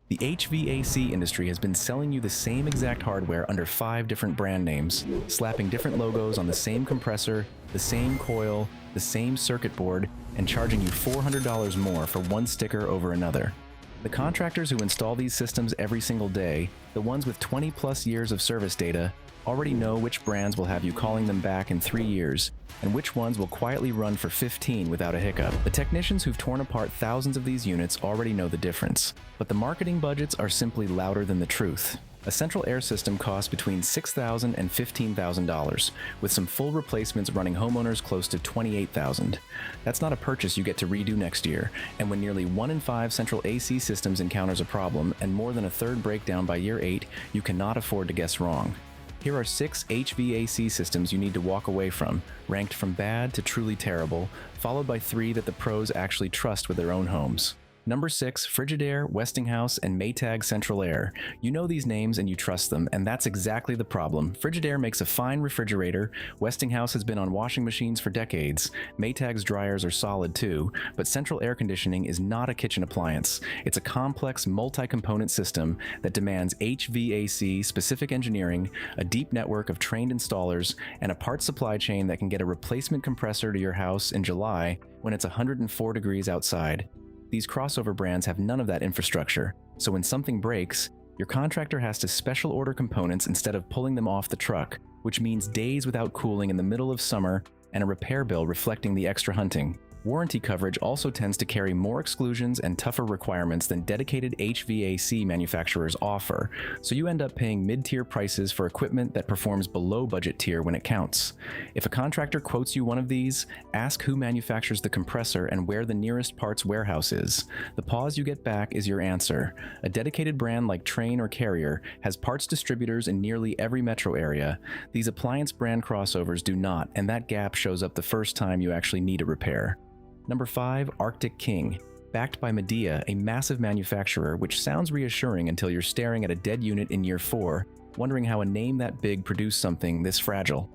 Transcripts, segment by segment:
The HVAC industry has been selling you the same exact hardware under 5 different brand names, slapping different logos on the same compressor, the same coil, the same circuit board, and charging you $400 more for one sticker over another. The contractors who install these systems every single day, the ones with 20+ years of service data, already know which brands will have you calling them back in 3 years, and which ones will quietly run for 15 without a hiccup. The technicians who've torn apart thousands of these units already know the difference, but the marketing budgets are simply louder than the truth. A central air system costs between $6,000 and $15,000, with some full replacements running homeowners close to $28,000. That's not a purchase you get to redo next year, and when nearly 1 in 5 central AC systems encounters a problem and more than a third breakdown by year 8, you cannot afford to guess wrong. Here are 6 HVAC systems you need to walk away from, ranked from bad to truly terrible, followed by 3 that the pros actually trust with their own homes. Number 6, Frigidaire, Westinghouse, and Maytag Central Air. You know these names and you trust them, and that's exactly the problem. Frigidaire makes a fine refrigerator, Westinghouse has been on washing machines for decades, Maytag's dryers are solid too, but central air conditioning is not a kitchen appliance. It's a complex, multi-component system that demands HVAC-specific engineering, a deep network of trained installers, and a parts supply chain that can get a replacement compressor to your house in July when it's 104 degrees outside. These crossover brands have none of that infrastructure, so when something breaks, your contractor has to special order components instead of pulling them off the truck, which means days without cooling in the middle of summer and a repair bill reflecting the extra hunting. Warranty coverage also tends to carry more exclusions and tougher requirements than dedicated HVAC manufacturers offer, so you end up paying mid-tier prices for equipment that performs below budget tier when it counts. If a contractor quotes you one of these, ask who manufactures the compressor and where the nearest parts warehouse is. The pause you get back is your answer. A dedicated brand like Trane or Carrier has parts distributors in nearly every metro area. These appliance brand crossovers do not, and that gap shows up the first time you actually need a repair. Number 5, Arctic King. Backed by Midea, a massive manufacturer, which sounds reassuring until you're staring at a dead unit in year 4, wondering how a name that big produced something this fragile.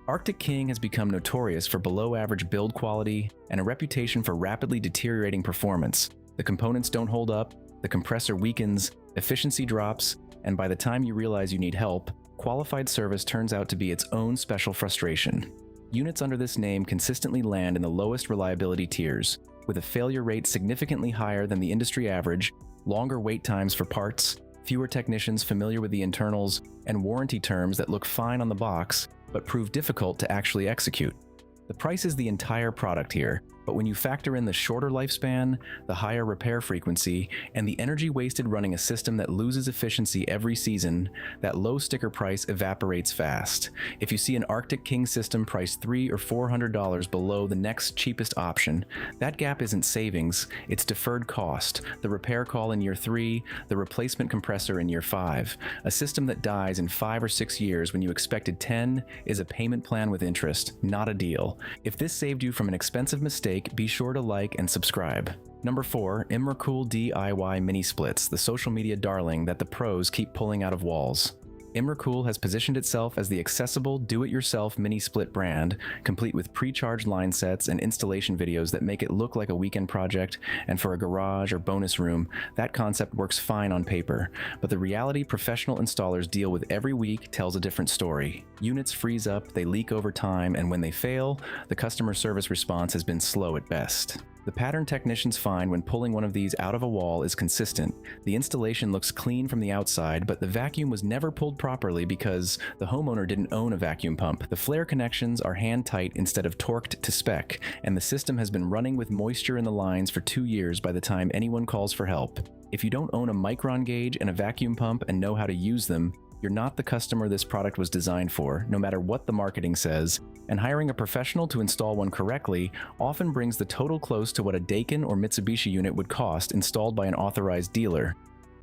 Arctic King has become notorious for below-average build quality and a reputation for rapidly deteriorating performance. The components don't hold up, the compressor weakens, efficiency drops, and by the time you realize you need help, qualified service turns out to be its own special frustration. Units under this name consistently land in the lowest reliability tiers, with a failure rate significantly higher than the industry average, longer wait times for parts, fewer technicians familiar with the internals, and warranty terms that look fine on the box, but prove difficult to actually execute. The price is the entire product here, but when you factor in the shorter lifespan, the higher repair frequency, and the energy wasted running a system that loses efficiency every season, that low sticker price evaporates fast. If you see an Arctic King system priced $300 or $400 below the next cheapest option, that gap isn't savings, it's deferred cost, the repair call in year 3, the replacement compressor in year 5. A system that dies in 5 or 6 years when you expected 10 is a payment plan with interest, not a deal. If this saved you from an expensive mistake, be sure to like and subscribe. Number 4, Immercool DIY Mini Splits, the social media darling that the pros keep pulling out of walls. Immercool has positioned itself as the accessible, do-it-yourself mini split brand, complete with pre-charged line sets and installation videos that make it look like a weekend project, and for a garage or bonus room, that concept works fine on paper. But the reality professional installers deal with every week tells a different story. Units freeze up, they leak over time, and when they fail, the customer service response has been slow at best. The pattern technicians find when pulling one of these out of a wall is consistent. The installation looks clean from the outside, but the vacuum was never pulled properly because the homeowner didn't own a vacuum pump. The flare connections are hand-tight instead of torqued to spec, and the system has been running with moisture in the lines for 2 years by the time anyone calls for help. If you don't own a micron gauge and a vacuum pump and know how to use them, you're not the customer this product was designed for, no matter what the marketing says, and hiring a professional to install one correctly often brings the total close to what a Daikin or Mitsubishi unit would cost installed by an authorized dealer.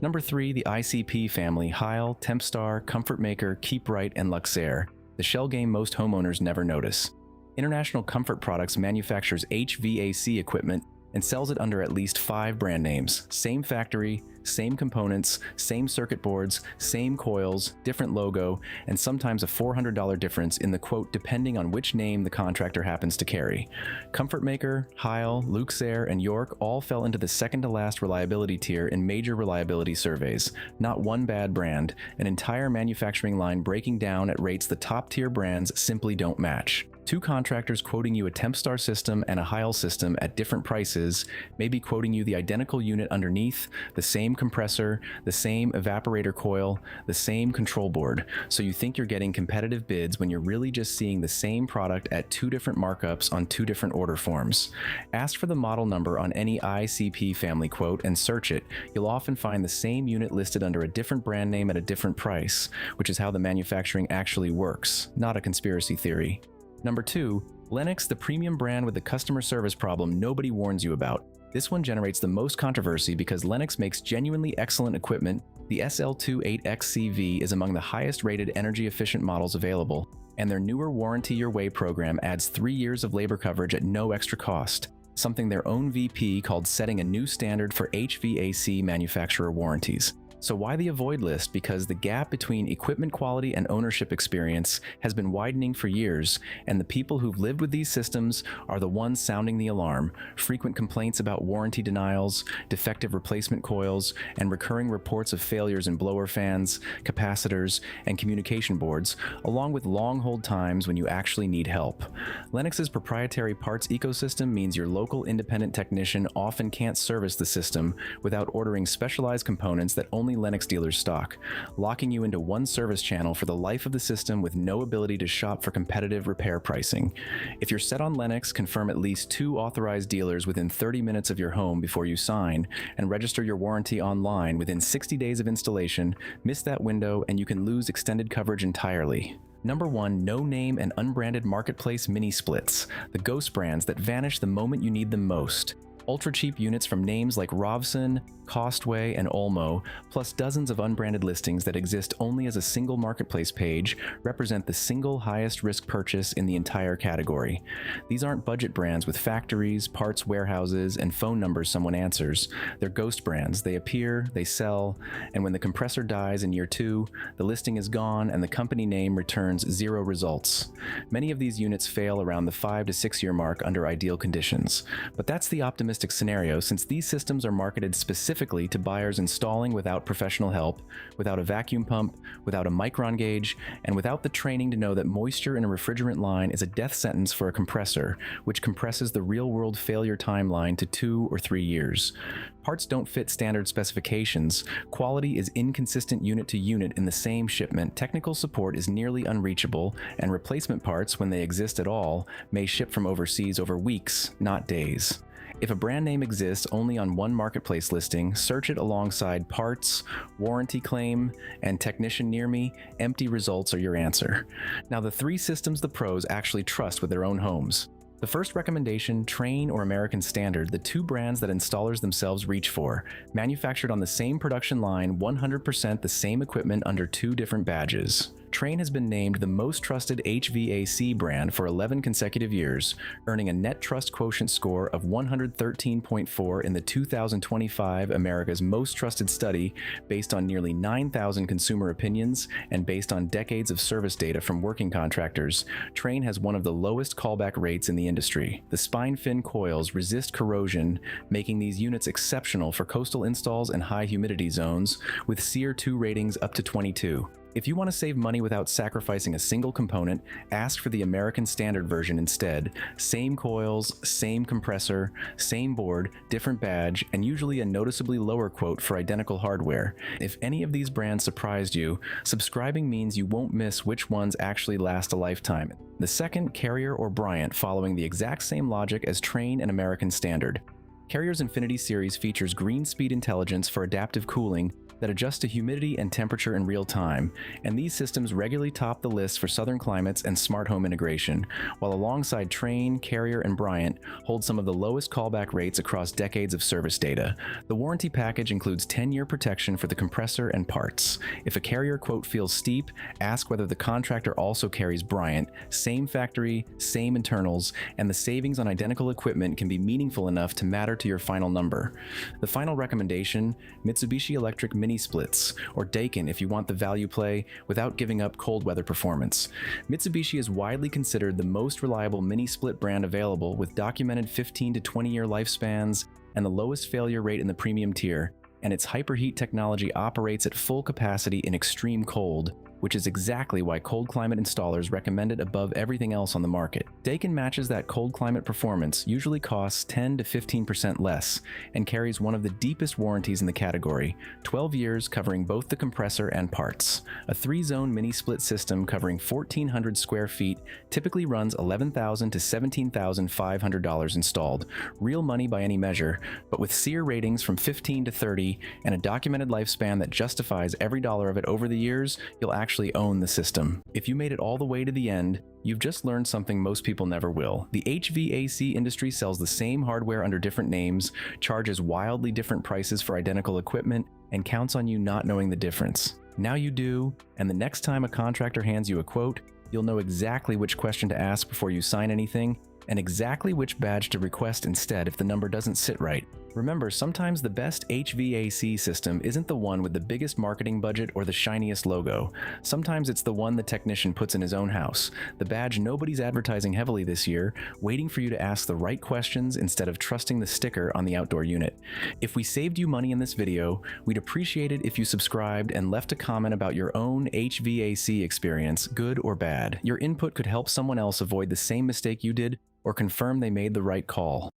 Number 3, the ICP family, Heil, Tempstar, ComfortMaker, KeepRight, and Luxair, the shell game most homeowners never notice. International Comfort Products manufactures HVAC equipment and sells it under at least 5 brand names. Same factory, same components, same circuit boards, same coils, different logo, and sometimes a $400 difference in the quote depending on which name the contractor happens to carry. Comfort Maker, Heil, Luxair, and York all fell into the second to last reliability tier in major reliability surveys. Not one bad brand, an entire manufacturing line breaking down at rates the top tier brands simply don't match. Two contractors quoting you a Tempstar system and a Heil system at different prices may be quoting you the identical unit underneath, the same compressor, the same evaporator coil, the same control board, so you think you're getting competitive bids when you're really just seeing the same product at 2 different markups on 2 different order forms. Ask for the model number on any ICP family quote and search it. You'll often find the same unit listed under a different brand name at a different price, which is how the manufacturing actually works, not a conspiracy theory. Number 2, Lennox, the premium brand with the customer service problem nobody warns you about. This one generates the most controversy because Lennox makes genuinely excellent equipment. The SL28XCV is among the highest rated energy efficient models available, and their newer Warranty Your Way program adds 3 years of labor coverage at no extra cost, something their own VP called setting a new standard for HVAC manufacturer warranties. So why the avoid list? Because the gap between equipment quality and ownership experience has been widening for years, and the people who've lived with these systems are the ones sounding the alarm. Frequent complaints about warranty denials, defective replacement coils, and recurring reports of failures in blower fans, capacitors, and communication boards, along with long hold times when you actually need help. Lennox's proprietary parts ecosystem means your local independent technician often can't service the system without ordering specialized components that only Lennox dealers stock, locking you into one service channel for the life of the system with no ability to shop for competitive repair pricing. If you're set on Lennox, confirm at least 2 authorized dealers within 30 minutes of your home before you sign, and register your warranty online within 60 days of installation. Miss that window and you can lose extended coverage entirely. Number 1, no-name and unbranded marketplace mini splits, the ghost brands that vanish the moment you need them most. Ultra-cheap units from names like Robson, Costway, and Olmo, plus dozens of unbranded listings that exist only as a single marketplace page, represent the single highest risk purchase in the entire category. These aren't budget brands with factories, parts warehouses, and phone numbers someone answers. They're ghost brands. They appear, they sell, and when the compressor dies in year 2, the listing is gone and the company name returns 0 results. Many of these units fail around the 5 to 6 year mark under ideal conditions. But that's the optimistic scenario, since these systems are marketed specifically to buyers installing without professional help, without a vacuum pump, without a micron gauge, and without the training to know that moisture in a refrigerant line is a death sentence for a compressor, which compresses the real-world failure timeline to 2 or 3 years. Parts don't fit standard specifications, quality is inconsistent unit to unit in the same shipment, technical support is nearly unreachable, and replacement parts, when they exist at all, may ship from overseas over weeks, not days. If a brand name exists only on one marketplace listing, search it alongside parts, warranty claim, and technician near me. Empty results are your answer. Now, the 3 systems the pros actually trust with their own homes. The first recommendation, Trane or American Standard, the 2 brands that installers themselves reach for, manufactured on the same production line, 100% the same equipment under 2 different badges. Trane has been named the most trusted HVAC brand for 11 consecutive years, earning a net trust quotient score of 113.4 in the 2025 America's Most Trusted study, based on nearly 9,000 consumer opinions and based on decades of service data from working contractors. Trane has one of the lowest callback rates in the industry. The spine fin coils resist corrosion, making these units exceptional for coastal installs and high humidity zones, with SEER 2 ratings up to 22. If you want to save money without sacrificing a single component, ask for the American Standard version instead. Same coils, same compressor, same board, different badge, and usually a noticeably lower quote for identical hardware. If any of these brands surprised you, subscribing means you won't miss which ones actually last a lifetime. The second, Carrier or Bryant, following the exact same logic as Trane and American Standard. Carrier's Infinity series features green speed intelligence for adaptive cooling that adjusts to humidity and temperature in real time, and these systems regularly top the list for southern climates and smart home integration, while alongside Trane, Carrier, and Bryant hold some of the lowest callback rates across decades of service data. The warranty package includes 10-year protection for the compressor and parts. If a Carrier quote feels steep, ask whether the contractor also carries Bryant. Same factory, same internals, and the savings on identical equipment can be meaningful enough to matter to your final number. The final recommendation, Mitsubishi Electric Mini Splits, or Daikin if you want the value play without giving up cold weather performance. Mitsubishi is widely considered the most reliable mini split brand available, with documented 15 to 20-year lifespans and the lowest failure rate in the premium tier, and its hyperheat technology operates at full capacity in extreme cold, which is exactly why cold climate installers recommend it above everything else on the market. Daikin matches that cold climate performance, usually costs 10 to 15% less, and carries one of the deepest warranties in the category, 12 years covering both the compressor and parts. A 3-zone mini-split system covering 1,400 square feet typically runs $11,000 to $17,500 installed, real money by any measure, but with SEER ratings from 15 to 30 and a documented lifespan that justifies every dollar of it over the years, you'll actually own the system. If you made it all the way to the end, you've just learned something most people never will. The HVAC industry sells the same hardware under different names, charges wildly different prices for identical equipment, and counts on you not knowing the difference. Now you do, and the next time a contractor hands you a quote, you'll know exactly which question to ask before you sign anything, and exactly which badge to request instead if the number doesn't sit right. Remember, sometimes the best HVAC system isn't the one with the biggest marketing budget or the shiniest logo. Sometimes it's the one the technician puts in his own house, the badge nobody's advertising heavily this year, waiting for you to ask the right questions instead of trusting the sticker on the outdoor unit. If we saved you money in this video, we'd appreciate it if you subscribed and left a comment about your own HVAC experience, good or bad. Your input could help someone else avoid the same mistake you did or confirm they made the right call.